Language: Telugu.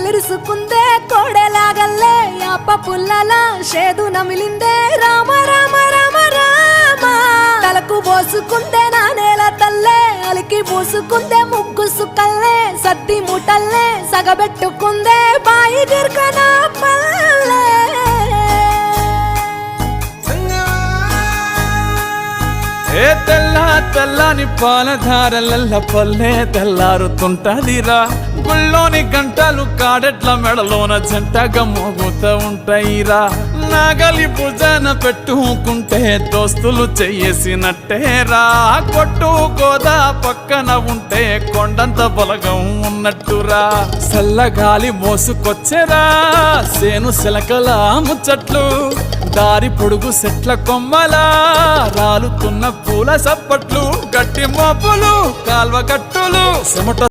కళ్ళిరుసుకుందే కోడెలాగల్లే యాప పుల్లల షేదు నమిలిందే రామ రామ రామ రామ తలకు పోసుకుందే నా నేల తల్లే అలికి పూసుకుందే ముగ్గు సుక్కల్లే సత్తి ముటల్లే సగబెట్టుకుందే బాయి గిర్కన పల్లె ఏ తెల్ల తెల్లని పాలధారలల్ల పల్లె తెల్లారుతుంటదిరా గుళ్ళోని గంటలు కాడెట్ల మెడలోన జంటగా మోగుతూ ఉంటాయిరా నాగలి భుజాన పెట్టుకుంటే దోస్తులు చెయ్యేసినట్టేరా కొట్టు గోదా పక్కన ఉంటే కొండంత బలగం ఉన్నట్టురా చల్లగాలి మోసుకొచ్చెరా సేను శిలకల ముచ్చట్లు దారి పొడుగు సెట్ల కొమ్మలా రాలుతున్న పూల సప్పట్లు గట్టి మోపులు కాల్వ కట్టులు చెమట